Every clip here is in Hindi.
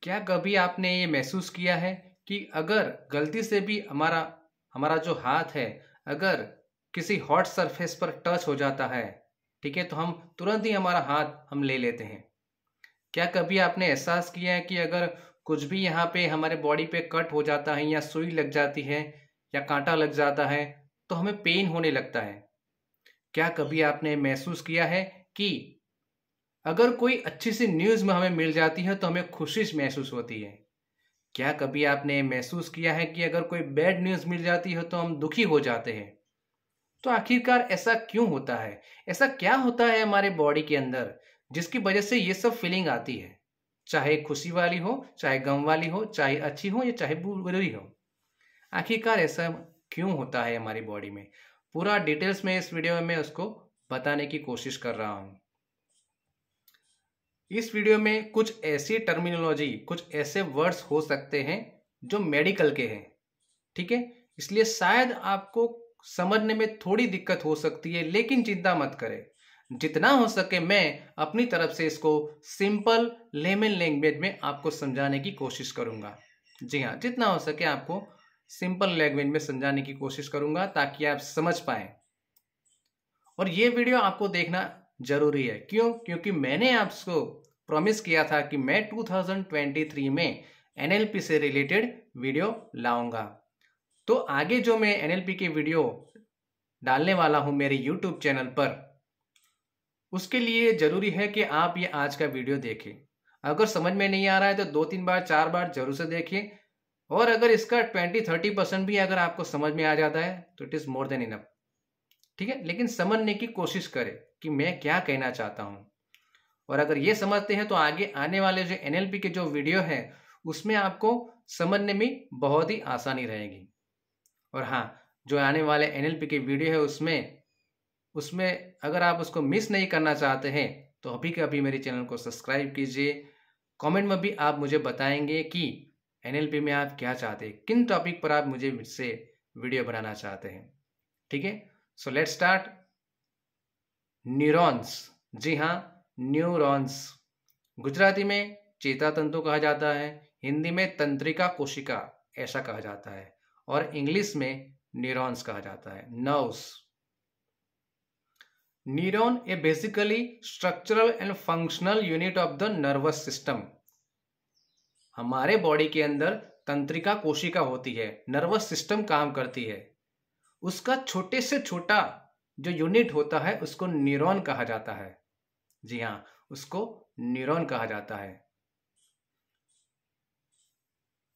क्या कभी आपने ये महसूस किया है कि अगर गलती से भी हमारा हमारा जो हाथ है, अगर किसी हॉट सरफेस पर टच हो जाता है, ठीक है, तो हम तुरंत ही हमारा हाथ हम ले लेते हैं। क्या कभी आपने एहसास किया है कि अगर कुछ भी यहाँ पे हमारे बॉडी पे कट हो जाता है या सुई लग जाती है या कांटा लग जाता है तो हमें पेन होने लगता है। क्या कभी आपने महसूस किया है कि अगर कोई अच्छी सी न्यूज़ में हमें मिल जाती है तो हमें खुशी महसूस होती है। क्या कभी आपने महसूस किया है कि अगर कोई बैड न्यूज़ मिल जाती है तो हम दुखी हो जाते हैं। तो आखिरकार ऐसा क्यों होता है? ऐसा क्या होता है हमारे बॉडी के अंदर जिसकी वजह से ये सब फीलिंग आती है? चाहे खुशी वाली हो, चाहे गम वाली हो, चाहे अच्छी हो या चाहे बुरी हो। आखिरकार ऐसा क्यों होता है हमारी बॉडी में? पूरा डिटेल्स में इस वीडियो में मैं उसको बताने की कोशिश कर रहा हूँ। इस वीडियो में कुछ ऐसी टर्मिनोलॉजी, कुछ ऐसे वर्ड्स हो सकते हैं जो मेडिकल के हैं, ठीक है? इसलिए शायद आपको समझने में थोड़ी दिक्कत हो सकती है, लेकिन चिंता मत करें। जितना हो सके मैं अपनी तरफ से इसको सिंपल लेमन लैंग्वेज में आपको समझाने की कोशिश करूंगा। जी हाँ, जितना हो सके आपको सिंपल लैंग्वेज में समझाने की कोशिश करूंगा ताकि आप समझ पाएं। और ये वीडियो आपको देखना जरूरी है। क्यों? क्योंकि मैंने आपको प्रॉमिस किया था कि मैं 2023 में एनएलपी से रिलेटेड वीडियो लाऊंगा। तो आगे जो मैं एनएलपी के वीडियो डालने वाला हूं मेरे यूट्यूब चैनल पर, उसके लिए जरूरी है कि आप ये आज का वीडियो देखें। अगर समझ में नहीं आ रहा है तो 2-3 बार 4 बार जरूर से देखिए। और अगर इसका 20-30% भी अगर आपको समझ में आ जाता है तो it is more than enough, ठीक है? लेकिन समझने की कोशिश करें कि मैं क्या कहना चाहता हूं। और अगर ये समझते हैं तो आगे आने वाले जो एनएलपी के जो वीडियो हैं उसमें आपको समझने में बहुत ही आसानी रहेगी। और हाँ, जो आने वाले एनएलपी के वीडियो है उसमें उसमें अगर आप उसको मिस नहीं करना चाहते हैं तो अभी के अभी मेरे चैनल को सब्सक्राइब कीजिए। कमेंट में भी आप मुझे बताएंगे कि एनएलपी में आप क्या चाहते हैं, किन टॉपिक पर आप मुझसे वीडियो बनाना चाहते हैं, ठीक है? So let's start. न्यूरॉन्स, जी हाँ, न्यूरॉन्स गुजराती में चेता तंतु कहा जाता है, हिंदी में तंत्रिका कोशिका ऐसा कहा जाता है, और इंग्लिश में न्यूरॉन्स कहा जाता है, nerves. Neuron A basically structural and functional unit of the nervous system. हमारे बॉडी के अंदर तंत्रिका कोशिका होती है, नर्वस सिस्टम काम करती है। उसका छोटे से छोटा जो यूनिट होता है उसको न्यूरॉन कहा जाता है। जी हाँ, उसको न्यूरॉन कहा जाता है।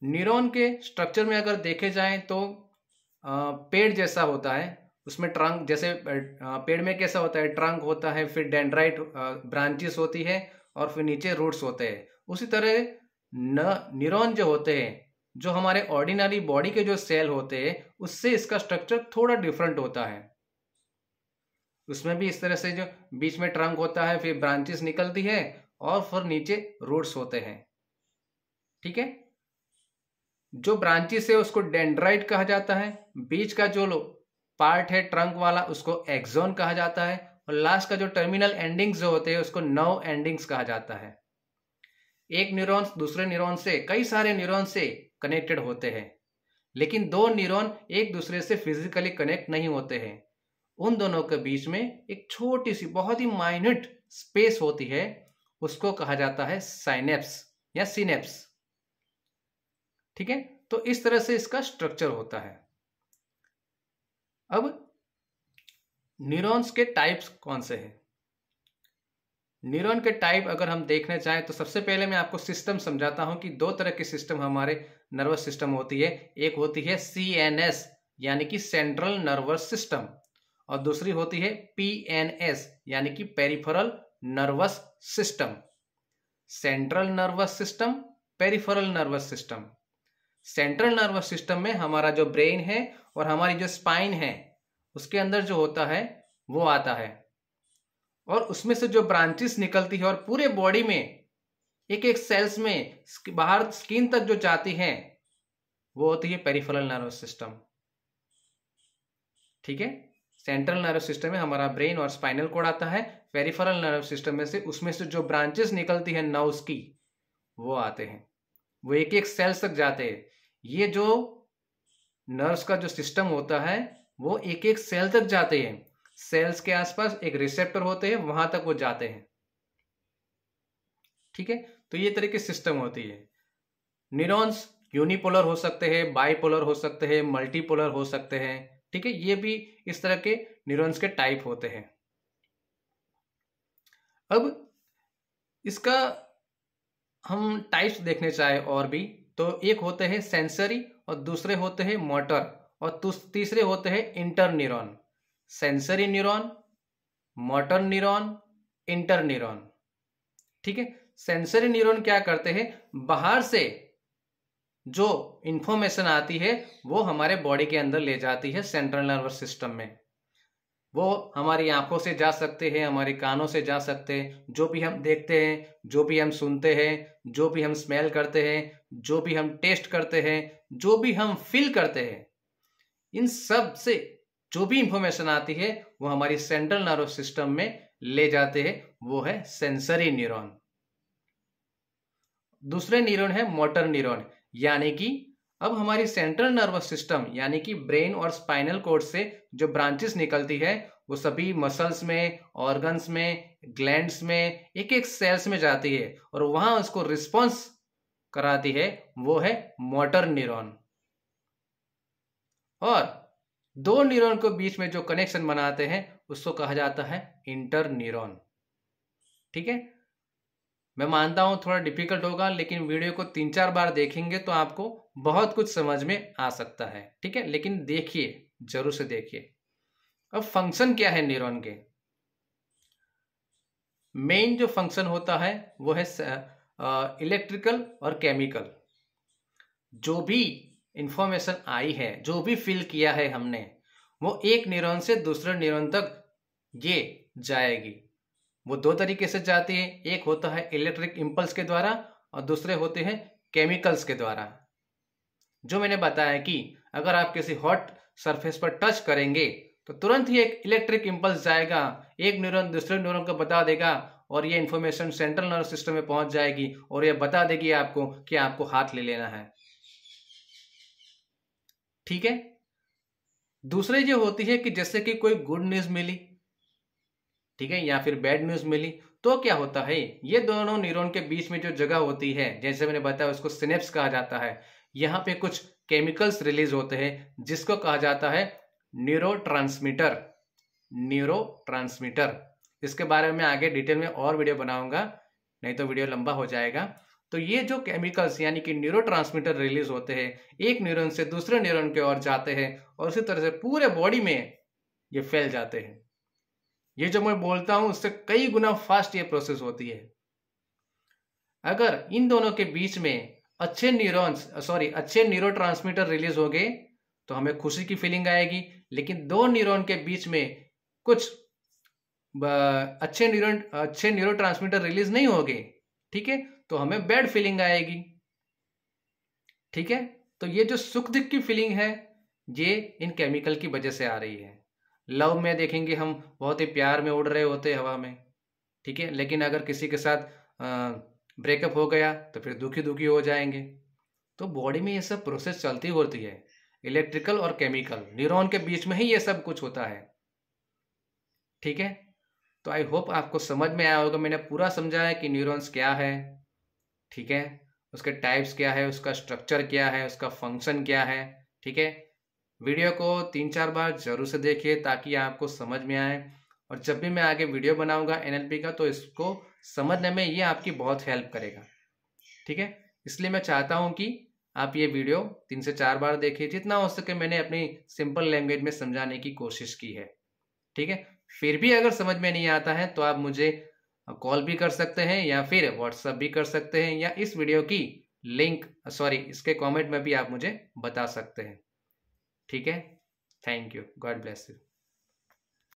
न्यूरॉन के स्ट्रक्चर में अगर देखे जाएं तो पेड़ जैसा होता है, उसमें ट्रंक जैसे पेड़ में कैसा होता है, ट्रंक होता है, फिर डेंड्राइट ब्रांचेस होती है और फिर नीचे रूट्स होते हैं। उसी तरह न्यूरॉन जो होते हैं, जो हमारे ऑर्डिनरी बॉडी के जो सेल होते हैं, उससे इसका स्ट्रक्चर थोड़ा डिफरेंट होता है। उसमें भी इस तरह से जो बीच में ट्रंक होता है, फिर ब्रांचेस निकलती है और फिर नीचे रूट्स होते हैं, ठीक है? जो ब्रांचेस है उसको डेंड्राइट कहा जाता है, बीच का जो पार्ट है ट्रंक वाला उसको एक्सोन कहा जाता है, और लास्ट का जो टर्मिनल एंडिंग्स जो होते हैं उसको नर्व एंडिंग्स कहा जाता है। एक न्यूरॉन दूसरे न्यूरॉन से, कई सारे न्यूरॉन से कनेक्टेड होते हैं, लेकिन दो न्यूरॉन एक दूसरे से फिजिकली कनेक्ट नहीं होते हैं। उन दोनों के बीच में एक छोटी सी बहुत ही माइन्यूट स्पेस होती है, उसको कहा जाता है साइनेप्स या सिनेप्स, ठीक है? तो इस तरह से इसका स्ट्रक्चर होता है। अब न्यूरॉन्स के टाइप्स कौन से हैं? न्यूरॉन के टाइप अगर हम देखने चाहें तो सबसे पहले मैं आपको सिस्टम समझाता हूं कि दो तरह के सिस्टम हमारे नर्वस सिस्टम होती है। एक होती है सीएनएस यानी कि सेंट्रल नर्वस सिस्टम, और दूसरी होती है पीएनएस यानी कि peripheral nervous system. Central nervous system, peripheral nervous system. Central nervous system में हमारा जो ब्रेन है और हमारी जो स्पाइन है उसके अंदर जो होता है वो आता है, और उसमें से जो ब्रांचेस निकलती है और पूरे बॉडी में एक एक सेल्स में बाहर स्किन तक जो जाती हैं वो होती है पेरिफेरल नर्वस सिस्टम, ठीक है? सेंट्रल नर्वस सिस्टम में हमारा ब्रेन और स्पाइनल कोड आता है, पेरिफेरल नर्वस सिस्टम में से उसमें से जो ब्रांचेस निकलती है नर्व्स की वो आते हैं। वो एक एक सेल्स तक जाते हैं। ये जो नर्व्स का जो सिस्टम होता है वो एक एक सेल तक जाते हैं। सेल्स के आसपास एक रिसेप्टर होते हैं, वहां तक वो जाते हैं। ठीक है, तो ये तरह की सिस्टम होती है। न्यूरॉन्स यूनिपोलर हो सकते हैं, बाइपोलर हो सकते हैं, मल्टीपोलर हो सकते हैं। ठीक है, ये भी इस तरह के न्यूरॉन्स के टाइप होते हैं। अब इसका हम टाइप्स देखने चाहे और भी, तो एक होते हैं सेंसरी और दूसरे होते हैं मोटर और तीसरे होते हैं inter neuron. Sensory neuron, motor neuron, inter neuron. ठीक है, सेंसरी न्यूरॉन क्या करते हैं, बाहर से जो इंफॉर्मेशन आती है वो हमारे बॉडी के अंदर ले जाती है सेंट्रल नर्वस सिस्टम में। वो हमारी आंखों से जा सकते हैं, हमारे कानों से जा सकते हैं। जो भी हम देखते हैं, जो भी हम सुनते हैं, जो भी हम स्मेल करते हैं, जो भी हम टेस्ट करते हैं, जो भी हम फील करते हैं, इन सब से जो भी इंफॉर्मेशन आती है वो हमारी सेंट्रल नर्वस सिस्टम में ले जाते हैं। वो है सेंसरी न्यूरॉन। दूसरे न्यूरॉन है मोटर न्यूरॉन, यानी कि अब हमारी सेंट्रल नर्वस सिस्टम यानी कि ब्रेन और स्पाइनल कोड से जो ब्रांचेस निकलती है वो सभी मसल्स में, ऑर्गन्स में, ग्लैंड्स में, एक एक सेल्स में जाती है और वहां उसको रिस्पॉन्स कराती है। वो है मोटर न्यूरॉन। और दो न्यूरॉन के बीच में जो कनेक्शन बनाते हैं उसको कहा जाता है इंटर न्यूरॉन। ठीक है, मैं मानता हूं थोड़ा डिफिकल्ट होगा, लेकिन वीडियो को 3-4 बार देखेंगे तो आपको बहुत कुछ समझ में आ सकता है। ठीक है, लेकिन देखिए, जरूर से देखिए। अब फंक्शन क्या है न्यूरॉन के? मेन जो फंक्शन होता है वो है इलेक्ट्रिकल और केमिकल। जो भी इंफॉर्मेशन आई है, जो भी फील किया है हमने, वो एक न्यूरॉन से दूसरे न्यूरॉन तक ये जाएगी। वो दो तरीके से जाती है, एक होता है इलेक्ट्रिक इंपल्स के द्वारा और दूसरे होते हैं केमिकल्स के द्वारा। जो मैंने बताया कि अगर आप किसी हॉट सरफेस पर टच करेंगे तो तुरंत ही एक इलेक्ट्रिक इंपल्स जाएगा, एक न्यूरॉन दूसरे न्यूरॉन को बता देगा और ये इंफॉर्मेशन सेंट्रल नर्वस सिस्टम में पहुंच जाएगी और ये बता देगी आपको कि आपको हाथ ले लेना है। ठीक है, दूसरी जो होती है कि जैसे कि कोई गुड न्यूज मिली, ठीक है, या फिर बैड न्यूज मिली, तो क्या होता है, ये दोनों न्यूरॉन के बीच में जो जगह होती है, जैसे मैंने बताया, उसको सिनेप्स कहा जाता है। यहाँ पे कुछ केमिकल्स रिलीज होते हैं जिसको कहा जाता है न्यूरोट्रांसमीटर। न्यूरोट्रांसमीटर, इसके बारे में आगे डिटेल में और वीडियो बनाऊंगा, नहीं तो वीडियो लंबा हो जाएगा। तो ये जो केमिकल्स यानी कि न्यूरोट्रांसमीटर रिलीज होते हैं, एक न्यूरॉन से दूसरे न्यूरॉन की ओर जाते हैं और उसी तरह से पूरे बॉडी में ये फैल जाते हैं। ये जो मैं बोलता हूं उससे कई गुना फास्ट ये प्रोसेस होती है। अगर इन दोनों के बीच में अच्छे न्यूरोट्रांसमीटर रिलीज हो गए तो हमें खुशी की फीलिंग आएगी, लेकिन दो न्यूरॉन के बीच में कुछ अच्छे न्यूरोट्रांसमीटर रिलीज नहीं हो गए, ठीक है, तो हमें बैड फीलिंग आएगी। ठीक है, तो ये जो सुख दुख की फीलिंग है ये इन केमिकल की वजह से आ रही है। लव में देखेंगे हम बहुत ही प्यार में उड़ रहे होते हैं हवा में, ठीक है, लेकिन अगर किसी के साथ ब्रेकअप हो गया तो फिर दुखी दुखी हो जाएंगे। तो बॉडी में ये सब प्रोसेस चलती होती है, इलेक्ट्रिकल और केमिकल, न्यूरॉन के बीच में ही ये सब कुछ होता है। ठीक है, तो आई होप आपको समझ में आया होगा। मैंने पूरा समझाया कि न्यूरॉन्स क्या है, ठीक है, उसके टाइप्स क्या है, उसका स्ट्रक्चर क्या है, उसका फंक्शन क्या है। ठीक है, वीडियो को 3-4 बार जरूर से देखिए ताकि आपको समझ में आए, और जब भी मैं आगे वीडियो बनाऊंगा एनएलपी का तो इसको समझने में ये आपकी बहुत हेल्प करेगा। ठीक है, इसलिए मैं चाहता हूं कि आप ये वीडियो 3 से 4 बार देखिए, जितना हो सके मैंने अपनी सिंपल लैंग्वेज में समझाने की कोशिश की है। ठीक है, फिर भी अगर समझ में नहीं आता है तो आप मुझे कॉल भी कर सकते हैं या फिर व्हाट्सएप भी कर सकते हैं, या इस वीडियो की इसके कमेंट में भी आप मुझे बता सकते हैं। ठीक है, thank you, God bless you.